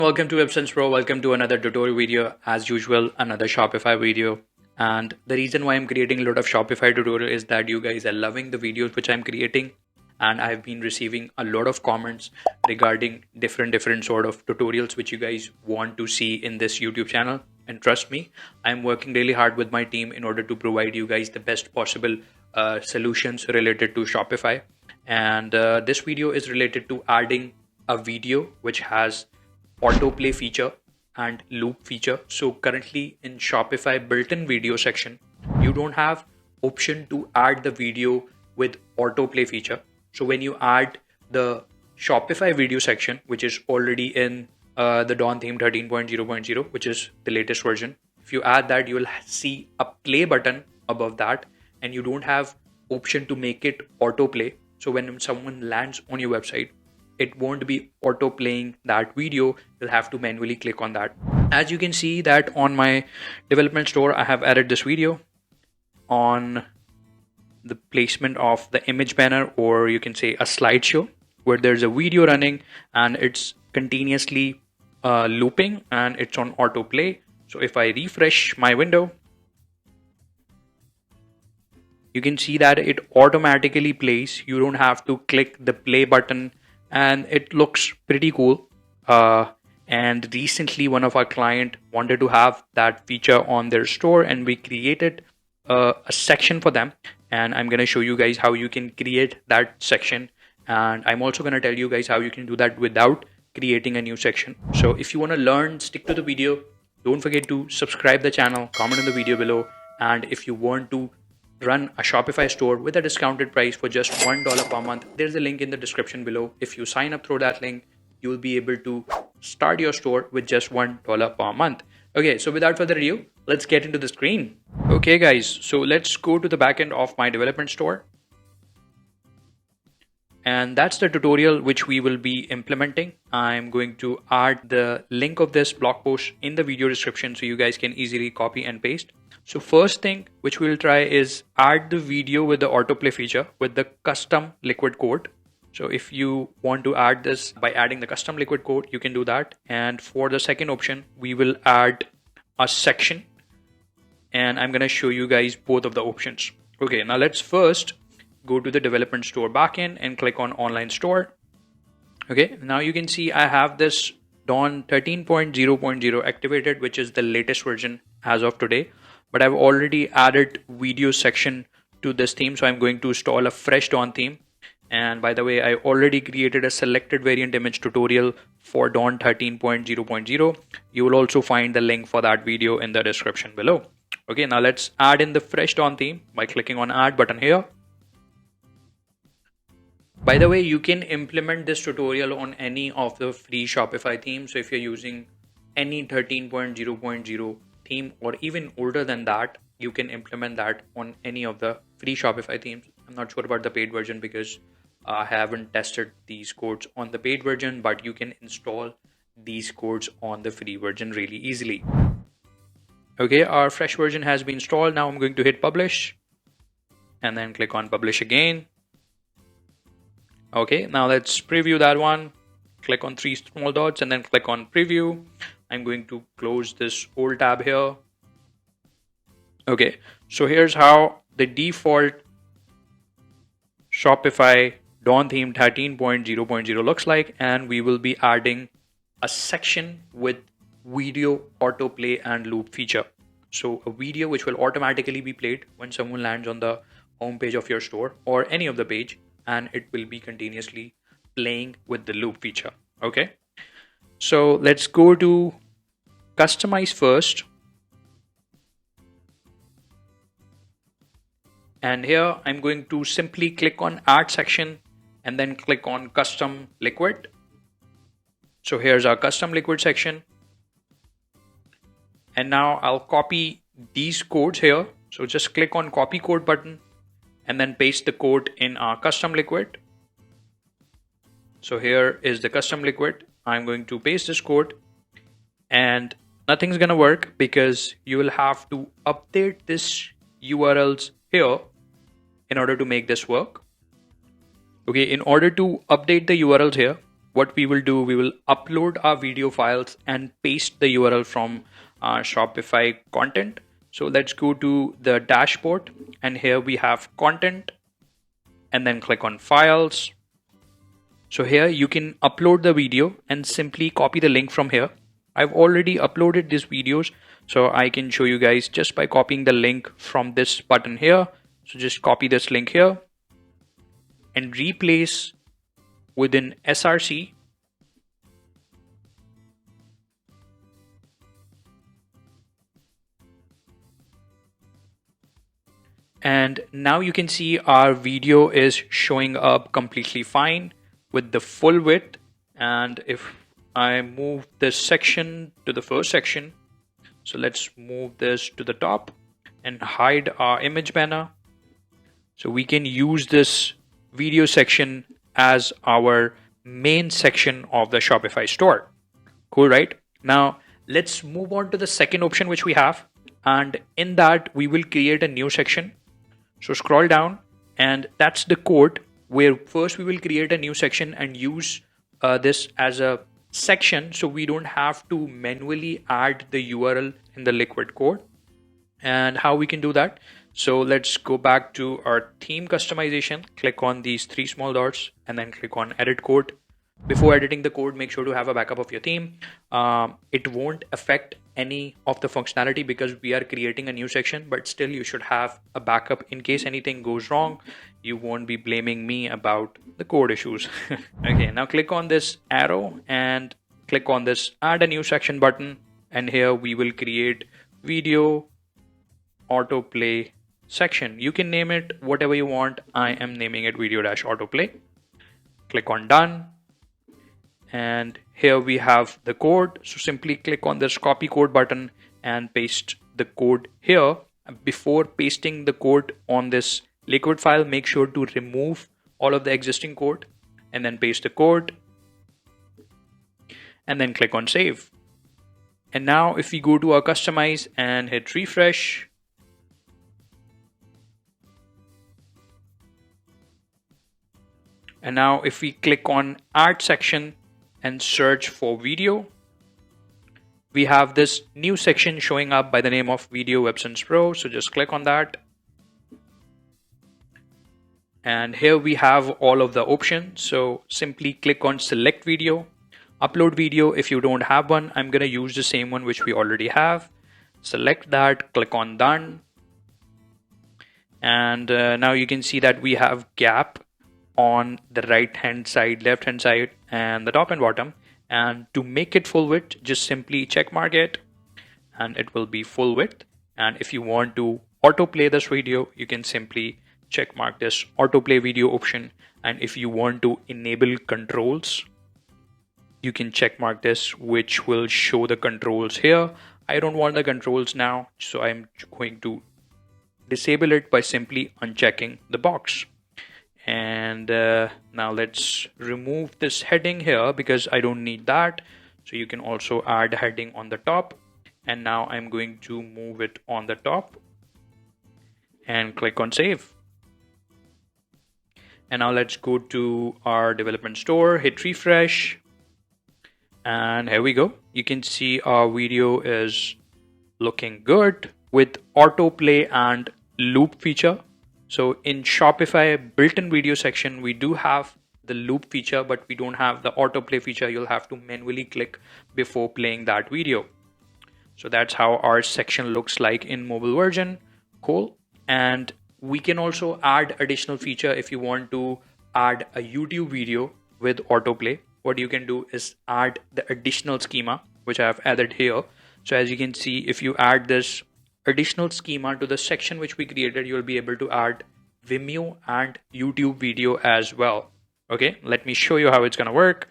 Welcome to Websense Pro. Welcome to another tutorial video. As usual, another Shopify video. And the reason why I'm creating a lot of Shopify tutorial is that you guys are loving the videos which I'm creating. And I've been receiving a lot of comments regarding different sort of tutorials which you guys want to see in this YouTube channel. And trust me, I'm working really hard with my team in order to provide you guys the best possible solutions related to Shopify. And this video is related to adding a video which has autoplay feature and loop feature. So currently in Shopify built-in video section, you don't have option to add the video with autoplay feature. So when you add the Shopify video section, which is already in the Dawn theme 13.0.0, which is the latest version, if you add that, you will see a play button above that, and you don't have option to make it autoplay. So when someone lands on your website, it won't be auto playing that video. You'll have to manually click on that. As you can see that on my development store, I have added this video on the placement of the image banner, or you can say a slideshow, where there's a video running and it's continuously looping and it's on autoplay. So if I refresh my window, you can see that it automatically plays. You don't have to click the play button, and it looks pretty cool. And recently one of our client wanted to have that feature on their store, and we created a section for them, and I'm going to show you guys how you can create that section, and I'm also going to tell you guys how you can do that without creating a new section. So if you want to learn, stick to the video. Don't forget to subscribe the channel, comment on the video below, and if you want to run a Shopify store with a discounted price for just $1 per month, there's a link in the description below. If you sign up through that link, you will be able to start your store with just $1 per month. Okay, so without further ado, let's get into the screen. Okay guys, so let's go to the backend of my development store. And that's the tutorial which we will be implementing. I'm going to add the link of this blog post in the video description so you guys can easily copy and paste. So first thing which we'll try is add the video with the autoplay feature with the custom liquid code. So if you want to add this by adding the custom liquid code, you can do that. And for the second option, we will add a section, and I'm going to show you guys both of the options. Okay, now let's first go to the development store backend and click on online store. Okay, now you can see I have this Dawn 13.0.0 activated, which is the latest version as of today. But I've already added video section to this theme, so I'm going to install a fresh Dawn theme. And by the way, I already created a selected variant image tutorial for Dawn 13.0.0. You will also find the link for that video in the description below. Okay, now let's add in the fresh Dawn theme by clicking on add button here. By the way, you can implement this tutorial on any of the free Shopify themes. So if you're using any 13.0.0 theme or even older than that, you can implement that on any of the free Shopify themes. I'm not sure about the paid version because I haven't tested these codes on the paid version, but you can install these codes on the free version really easily. Okay, our fresh version has been installed. Now I'm going to hit publish and then click on publish again. Okay, now let's preview that one. Click on three small dots and then click on preview. I'm going to close this old tab here. Okay, so here's how the default Shopify Dawn theme 13.0.0 looks like, and we will be adding a section with video autoplay and loop feature. So a video which will automatically be played when someone lands on the home page of your store or any of the page, and it will be continuously playing with the loop feature. Okay, so let's go to customize first. And here I'm going to simply click on add section and then click on custom liquid. So here's our custom liquid section. And now I'll copy these codes here. So just click on copy code button and then paste the code in our custom liquid. So here is the custom liquid. I'm going to paste this code, and nothing's gonna work because you will have to update this URLs here in order to make this work. Okay, in order to update the URLs here, what we will do, we will upload our video files and paste the URL from our Shopify content. So let's go to the dashboard, and here we have content, and then click on files. So here you can upload the video and simply copy the link from here. I've already uploaded these videos, so I can show you guys just by copying the link from this button here. So just copy this link here and replace within SRC. And now you can see our video is showing up completely fine with the full width. And if I move this section to the first section, so let's move this to the top and hide our image banner. So we can use this video section as our main section of the Shopify store. Cool, right? Now let's move on to the second option which we have, and in that we will create a new section. So scroll down, and that's the code where first we will create a new section and use this as a section, so we don't have to manually add the URL in the liquid code. And how we can do that? So let's go back to our theme customization, click on these three small dots, and then click on edit code. Before editing the code, make sure to have a backup of your theme. It won't affect any of the functionality because we are creating a new section, but still you should have a backup in case anything goes wrong. You won't be blaming me about the code issues. Okay, now click on this arrow and click on this add a new section button, and here we will create video autoplay section. You can name it whatever you want. I am naming it video-autoplay. Click on done. And here we have the code. So simply click on this copy code button and paste the code here. Before pasting the code on this liquid file, make sure to remove all of the existing code and then paste the code and then click on save. And now if we go to our customize and hit refresh, and now if we click on add section and search for video, we have this new section showing up by the name of Video Websense Pro. So just click on that. And here we have all of the options. So simply click on select video, upload video. If you don't have one, I'm going to use the same one which we already have. Select that, click on done. And now you can see that we have gap on the right hand side, left hand side, and the top and bottom. And to make it full width, just simply check mark it and it will be full width. And if you want to autoplay this video, you can simply check mark this autoplay video option. And if you want to enable controls, you can check mark this, which will show the controls here. I don't want the controls now, so I'm going to disable it by simply unchecking the box. And now let's remove this heading here because I don't need that. So you can also add heading on the top. And now I'm going to move it on the top and click on save. And now let's go to our development store, hit refresh. And here we go. You can see our video is looking good with autoplay and loop feature. So in Shopify built-in video section, we do have the loop feature, but we don't have the autoplay feature. You'll have to manually click before playing that video. So that's how our section looks like in mobile version. Cool. And we can also add additional feature if you want to add a YouTube video with autoplay. What you can do is add the additional schema, which I have added here. So as you can see, if you add this additional schema to the section which we created, you'll be able to add Vimeo and YouTube video as well. Okay, let me show you how it's going to work.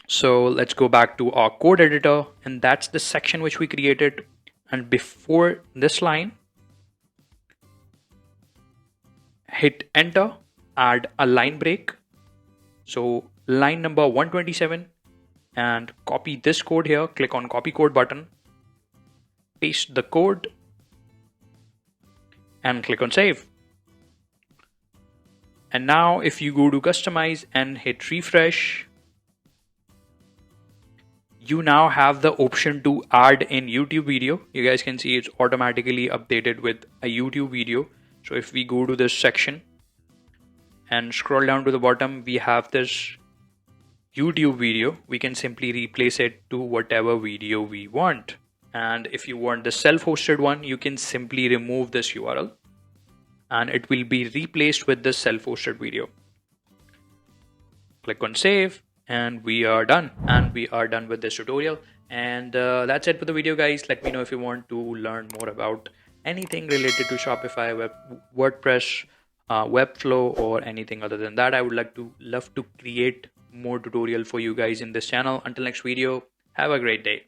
So let's go back to our code editor, and that's the section which we created. And before this line, hit enter, add a line break. So line number 127, and copy this code here. Click on copy code button, paste the code and click on save. And now if you go to customize and hit refresh, you now have the option to add in YouTube video. You guys can see it's automatically updated with a YouTube video. So if we go to this section and scroll down to the bottom, we have this YouTube video. We can simply replace it to whatever video we want. And if you want the self-hosted one, you can simply remove this URL and it will be replaced with the self-hosted video. Click on save and we are done. And we are done with this tutorial. And that's it for the video, guys. Let me know if you want to learn more about anything related to Shopify, WordPress, Webflow, or anything other than that. I would love to create more tutorial for you guys in this channel. Until next video, have a great day.